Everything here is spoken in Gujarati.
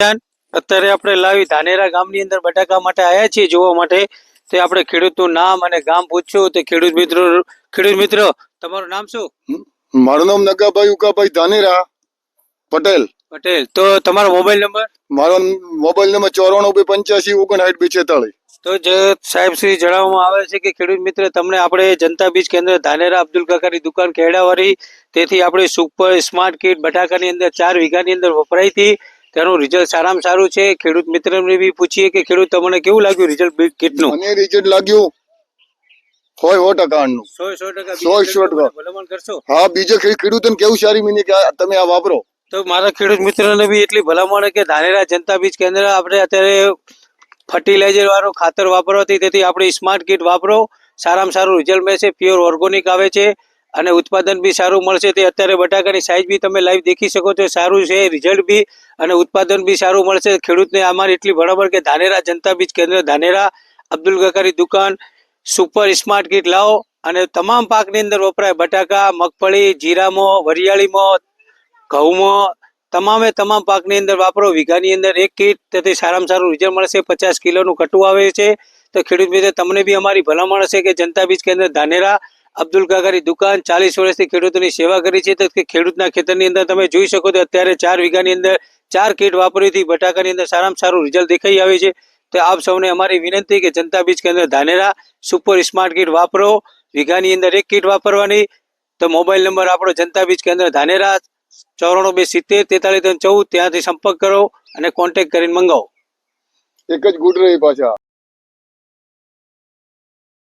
અત્યારે આપણે લાવી ધાનેરા ગામની અંદર બટાકા માટે આવ્યા છીએ જોવા માટે. તે આપણે ખેડૂતનું નામ અને ગામ પૂછ્યું. તે ખેડૂત મિત્રો તમારું નામ શું? મારું નામ નગાભાઈ ઉકાભાઈ ધાનેરા પટેલ. પટેલ. તો તમારો મોબાઈલ નંબર? મારો મોબાઈલ નંબર 94 85 59 42 46. તો જે સાહેબ શ્રી જણાવવામાં આવે છે કે ખેડૂત મિત્ર તમને આપણે જનતા બીજ કેન્દ્ર ધાનેરા અબ્દુલ કાકાની દુકાન ખેડાવાળી તેથી આપણે સુપર સ્માર્ટ કીટ બટાકાની અંદર 4 વીઘાની અંદર વપરાઈ હતી. તેનું રિઝલ્ટ સારામાં સારું છે. ખેડૂત મિત્રને બી પૂછીએ કે ખેડૂત તમને કેવું લાગ્યું રિઝલ્ટ કીટનું? મને રિઝલ્ટ લાગ્યું 100% નું. 100% ભલામણ કરશો? હા, બીજા ખેડૂતોને કેવું સારી મીની કે તમે આ વાપરો. તો મારા ખેડૂત મિત્રોને બી એટલી ભલામણ કે ધાનેરા જનતા બીજ કેન્દ્ર આપણે અત્યારે ફર્ટિલાઇઝર વાળું ખાતર વાપરવાથી તેથી આપણી સ્માર્ટ કીટ વાપરો. સારામાં સારું રિઝલ્ટ મળશે. પ્યોર ઓર્ગોનિક આવે છે અને ઉત્પાદન બી સારું મળશે. તે અત્યારે બટાકાની સાઈઝ બી તમે લાઈવ દેખી શકો છો. સારું છે રિઝલ્ટ બી અને ઉત્પાદન બી સારું મળશે. ખેડૂતને અમારી એટલી ભલામણ કે ધાનેરા જનતા બીજ કેન્દ્ર ધાનેરા અબ્દુલ કાકાની દુકાન સુપર સ્માર્ટ કીટ લાવો અને તમામ પાકની અંદર વપરાય. બટાકા, મગફળી, જીરામાં, વરિયાળીમાં, ઘઉંમાં તમામ પાકની અંદર વાપરો. વીઘાની અંદર 1 કીટ તેથી સારામાં સારું રિઝલ્ટ મળશે. 50 કિલોનું કટુ આવે છે. તો ખેડૂત મિત્ર તમને બી અમારી ભલામણ હશે કે જનતા બીજ કેન્દ્ર ધાનેરા અબ્દુલ કાકાની દુકાન 40 વર્ષથી ખેડૂતોની સેવા કરી છે. તો ખેડૂતના ખેતરની અંદર તમે જોઈ શકો તો અત્યારે 4 વીઘાની અંદર 4 કીટ વાપરીથી બટાકાની અંદર સારામાં સારું રિઝલ્ટ દેખાઈ આવે છે. તો આપ સૌને અમારી વિનંતી કે જનતા બીજ કેન્દ્ર ધાનેરા સુપર સ્માર્ટ કીટ વાપરો. વીઘાની અંદર 1 કીટ વાપરવાની. તો મોબાઈલ નંબર આપણો જનતા બીજ કેન્દ્ર ધાનેરા 94 270 43 14 ત્યાંથી સંપર્ક કરો અને કોન્ટેક્ટ કરીને મંગાવો. એક જ ગુડ રહી પાછા.